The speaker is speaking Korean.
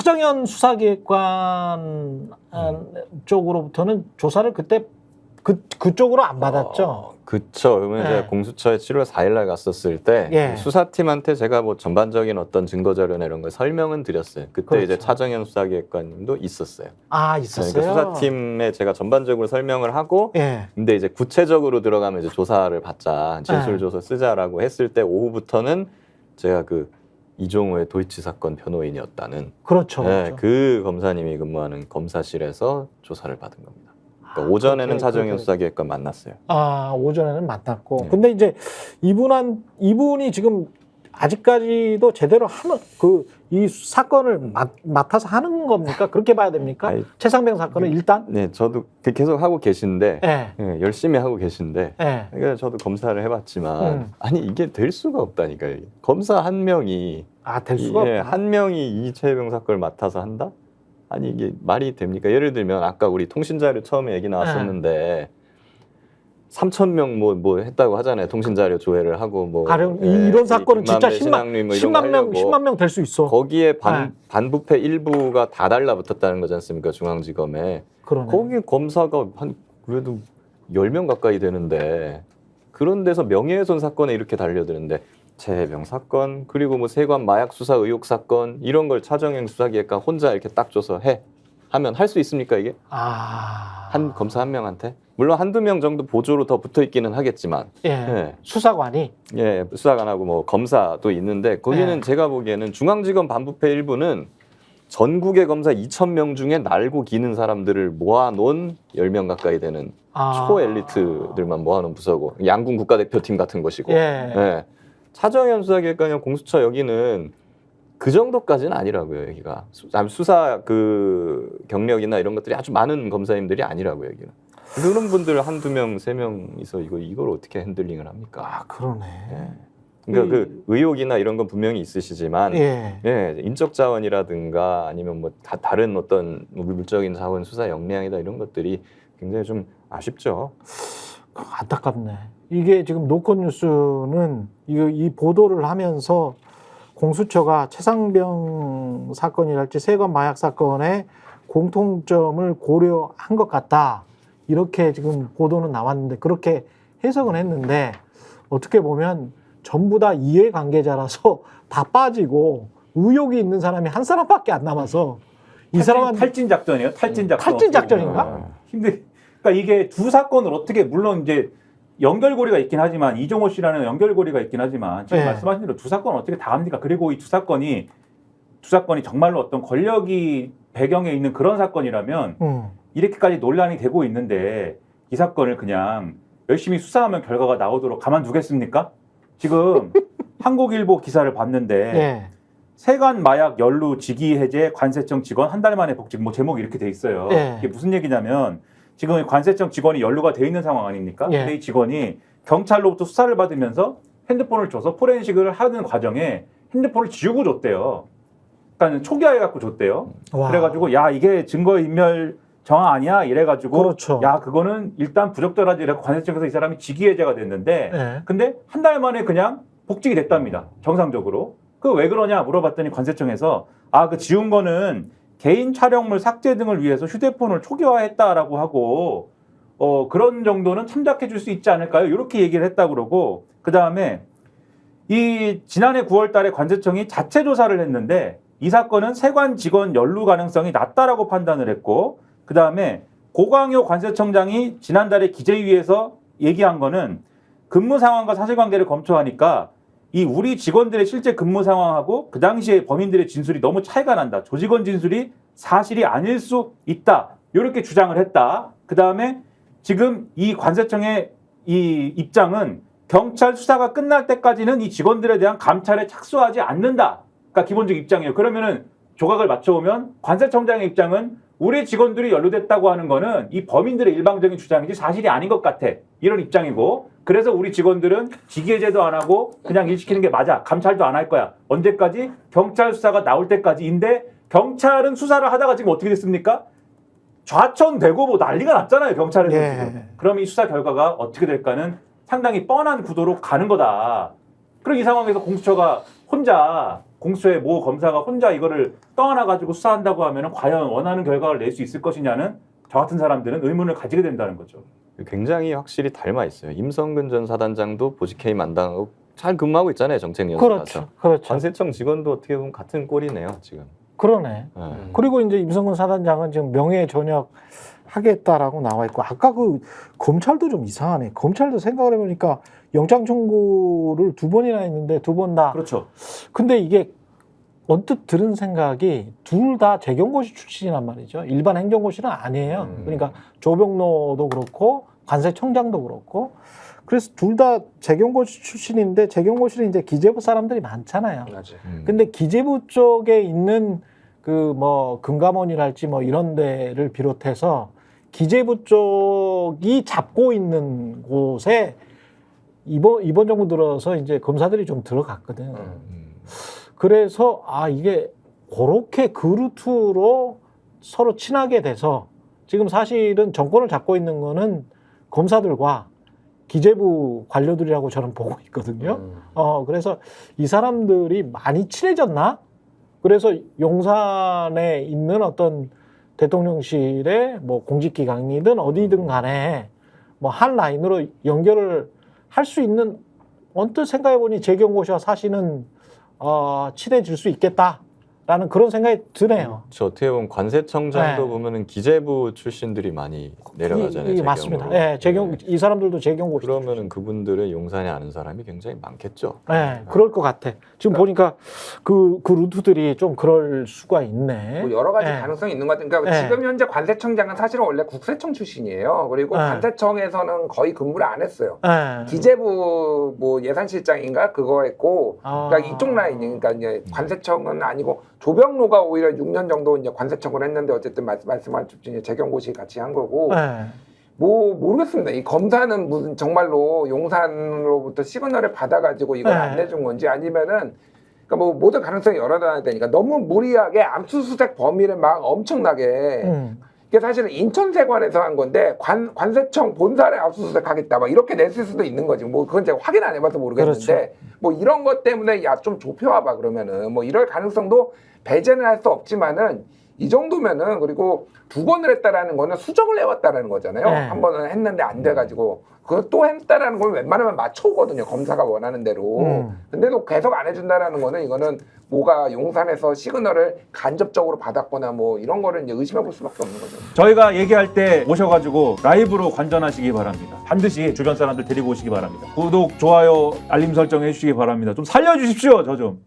차정현 수사기획관 쪽으로부터는 조사를 그때 그쪽으로 안 받았죠. 그쵸. 그러면 네. 제가 공수처에 7월 4일날 갔었을 때 예. 수사팀한테 제가 뭐 전반적인 어떤 증거자료나 이런 걸 설명은 드렸어요. 그때 그렇죠. 이제 차정현 수사기획관님도 있었어요. 아, 네, 있었어요. 그러니까 수사팀에 제가 전반적으로 설명을 하고 예. 근데 이제 구체적으로 들어가면 이제 조사를 받자, 진술조서 쓰자라고 했을 때 오후부터는 제가 그 이종호의 도이치 사건 변호인이었다는 그렇죠. 네, 그렇죠. 그 검사님이 근무하는 검사실에서 조사를 받은 겁니다. 그러니까 오전에는 그렇게, 차정현 그렇게. 수사기획관 만났어요. 아, 오전에는 만났고. 네. 근데 이제 이분이 지금 아직까지도 제대로 하는 이 사건을 맡아서 하는 겁니까? 그렇게 봐야 됩니까? 아이, 최상병 사건은 일단? 네, 저도 계속 하고 계신데 예. 네, 열심히 하고 계신데 예. 그러니까 저도 검사를 해봤지만 아니 이게 될 수가 없다니까요. 검사 한 명이 아, 될 수가 없다. 한 명이 이채병 사건을 맡아서 한다? 아니 이게 말이 됩니까? 예를 들면 아까 우리 통신자료 처음에 얘기 나왔었는데 3,000명 뭐 했다고 하잖아요. 통신자료 조회를 하고 뭐 가령 이런 사건은 진짜 10만 명 될 수 있어. 거기에 반부패 일부가 다 달라붙었다는 거지 않습니까? 중앙지검에. 그러네. 거기 검사가 한 그래도 10명 가까이 되는데 그런 데서 명예훼손 사건에 이렇게 달려드는데 최혜병 사건 그리고 뭐 세관 마약 수사 의혹 사건 이런 걸 차정현 수사기획관 혼자 이렇게 딱 줘서 하면 할 수 있습니까 이게? 한 검사 한 명한테? 물론 한두 명 정도 보조로 더 붙어 있기는 하겠지만 예. 예. 수사관이 수사관하고 뭐 검사도 있는데 거기는 제가 보기에는 중앙지검 반부패 일부는 전국의 검사 2,000명 중에 날고 기는 사람들을 모아놓은 10명 가까이 되는 초엘리트들만 모아놓은 부서고 양궁 국가대표팀 같은 것이고 예. 차정현 수사기획관이나 공수처 여기는 그 정도까지는 아니라고요. 여기가 수사 그 경력이나 이런 것들이 아주 많은 검사님들이 아니라고요. 여기는 그런 분들 한두 명, 세 명이서 이걸 어떻게 핸들링을 합니까? 아, 그러네. 그러니까 그 의혹이나 이런 건 분명히 있으시지만 인적 자원이라든가 아니면 뭐 다른 어떤 물적인 자원 수사 역량이다 이런 것들이 굉장히 좀 아쉽죠. 안타깝네. 이게 지금 노컷 뉴스는 이 보도를 하면서 공수처가 최상병 사건이랄지 세관 마약 사건의 공통점을 고려한 것 같다. 이렇게 지금 보도는 나왔는데 그렇게 해석은 했는데 어떻게 보면 전부 다 이해관계자라서 다 빠지고 의혹이 있는 사람이 한 사람밖에 안 남아서 이 사람은 탈진 작전이에요. 탈진 작전. 탈진 작전인가? 그러니까 이게 두 사건을 어떻게 물론 이제 연결고리가 있긴 하지만 이종호 씨라는 연결고리가 있긴 하지만 지금 말씀하신 대로 두 사건을 어떻게 다 합니까? 그리고 이 두 사건이 정말로 어떤 권력이 배경에 있는 그런 사건이라면 이렇게까지 논란이 되고 있는데 이 사건을 그냥 열심히 수사하면 결과가 나오도록 가만두겠습니까? 지금 한국일보 기사를 봤는데 세관 마약 연루 직위 해제 관세청 직원 한 달 만에 복직 뭐 제목이 이렇게 돼 있어요. 이게 무슨 얘기냐면 지금 관세청 직원이 연루가 돼 있는 상황 아닙니까? 근데 이 직원이 경찰로부터 수사를 받으면서 핸드폰을 줘서 포렌식을 하는 과정에 핸드폰을 지우고 줬대요. 그러니까 초기화해갖고 줬대요. 와. 그래가지고 야 이게 증거인멸 정황 아니야? 이래가지고 그렇죠. 야 그거는 일단 부적절하지 이래서 관세청에서 이 사람이 직위해제가 됐는데 근데 한 달 만에 그냥 복직이 됐답니다. 정상적으로. 그 왜 그러냐 물어봤더니 관세청에서 그 지운 거는 개인 촬영물 삭제 등을 위해서 휴대폰을 초기화했다라고 하고 그런 정도는 참작해 줄 수 있지 않을까요? 이렇게 얘기를 했다 그러고 그다음에 이 지난해 9월 달에 관세청이 자체 조사를 했는데 이 사건은 세관 직원 연루 가능성이 낮다라고 판단을 했고 그다음에 고광효 관세청장이 지난달에 기재위에서 얘기한 거는 근무 상황과 사실관계를 검토하니까 이 우리 직원들의 실제 근무 상황하고 그 당시에 범인들의 진술이 너무 차이가 난다. 조직원 진술이 사실이 아닐 수 있다. 이렇게 주장을 했다. 그다음에 지금 이 관세청의 이 입장은 경찰 수사가 끝날 때까지는 이 직원들에 대한 감찰에 착수하지 않는다. 그러니까 기본적 입장이에요. 그러면은 조각을 맞춰보면 관세청장의 입장은 우리 직원들이 연루됐다고 하는 거는 이 범인들의 일방적인 주장이지 사실이 아닌 것 같아. 이런 입장이고 그래서 우리 직원들은 직위해제도 안 하고 그냥 일 시키는 게 맞아. 감찰도 안 할 거야. 언제까지? 경찰 수사가 나올 때까지인데 경찰은 수사를 하다가 지금 어떻게 됐습니까? 좌천되고 뭐 난리가 났잖아요. 경찰에서 지금. 그럼 이 수사 결과가 어떻게 될까는 상당히 뻔한 구도로 가는 거다. 그럼 이 상황에서 공수처가 혼자 공수처의 모 검사가 혼자 이거를 떠안아 가지고 수사한다고 하면은 과연 원하는 결과를 낼 수 있을 것이냐는 저 같은 사람들은 의문을 가지게 된다는 거죠. 굉장히 확실히 닮아 있어요. 임성근 전 사단장도 보직해임 안 당하고 잘 근무하고 있잖아요. 정책연수 그렇죠. 가서. 그렇죠. 관세청 직원도 어떻게 보면 같은 꼴이네요. 지금. 그러네. 네. 그리고 이제 임성근 사단장은 지금 명예 전역 하겠다라고 나와 있고 아까 그 검찰도 좀 이상하네. 검찰도 생각을 해보니까 영장 청구를 2번이나 했는데 2번 다. 그렇죠. 근데 이게 언뜻 들은 생각이 둘 다 재경고시 출신이란 말이죠. 일반 행정고시는 아니에요. 그러니까 조병로도 그렇고 관세청장도 그렇고 그래서 둘 다 재경고시 출신인데 재경고시는 이제 기재부 사람들이 많잖아요. 맞아요. 근데 기재부 쪽에 있는 그 뭐 금감원이랄지 뭐 이런 데를 비롯해서 기재부 쪽이 잡고 있는 곳에 이번 정부 들어서 이제 검사들이 좀 들어갔거든. 그래서 아 이게 그렇게 그 루트로 서로 친하게 돼서 지금 사실은 정권을 잡고 있는 거는 검사들과 기재부 관료들이라고 저는 보고 있거든요. 그래서 이 사람들이 많이 친해졌나? 그래서 용산에 있는 어떤 대통령실의 뭐 공직기강이든 어디든 간에 뭐 한 라인으로 연결을 할 수 있는 언뜻 생각해보니 재경고시와 사실은 친해질 수 있겠다라는 그런 생각이 드네요. 저 어떻게 보면 관세청장도 네. 보면은 기재부 출신들이 많이 내려가잖아요. 맞습니다. 재경으로. 예, 재경 이 사람들도 재경고시. 그러면은 그분들의 용산에 아는 사람이 굉장히 많겠죠. 예, 그럴 것 같아. 지금 보니까 그 루트들이 좀 그럴 수가 있네. 뭐 여러 가지 예. 가능성이 있는 것 같아요. 그러니까 예. 지금 현재 관세청장은 사실은 원래 국세청 출신이에요. 그리고 예. 관세청에서는 거의 근무를 안 했어요. 예. 기재부 뭐 예산실장인가 그거 했고, 그러니까 이쪽 라인이, 그러니까 이제 관세청은 아니고 조병로가 오히려 6년 정도 이제 관세청을 했는데 어쨌든 말씀하셨듯이 재경고시 같이 한 거고. 예. 뭐 모르겠습니다. 이 검사는 무슨 정말로 용산으로부터 시그널을 받아가지고 이걸 네. 안 내준 건지 아니면은 그러니까 뭐 모든 가능성이 열어놔야 되니까 너무 무리하게 암수수색 범위를 막 엄청나게 이게 사실은 인천세관에서 한 건데 관세청 본사를 압수수색하겠다 막 이렇게 냈을 수도 있는 거지. 뭐 그건 제가 확인 안 해봐서 모르겠는데 그렇죠. 뭐 이런 것 때문에 야 좀 좁혀와봐 그러면은 뭐 이럴 가능성도 배제는 할 수 없지만은 이 정도면은 그리고 2번을 했다라는 거는 수정을 해왔다라는 거잖아요. 네. 한 번은 했는데 안 돼가지고 그걸 또 했다라는 걸 웬만하면 맞춰오거든요. 검사가 원하는 대로. 근데도 계속 안 해준다라는 거는 이거는 뭐가 용산에서 시그널을 간접적으로 받았거나 뭐 이런 거를 이제 의심해볼 수밖에 없는 거죠. 저희가 얘기할 때 오셔가지고 라이브로 관전하시기 바랍니다. 반드시 주변 사람들 데리고 오시기 바랍니다. 구독, 좋아요, 알림 설정 해주시기 바랍니다. 좀 살려주십시오, 저 좀.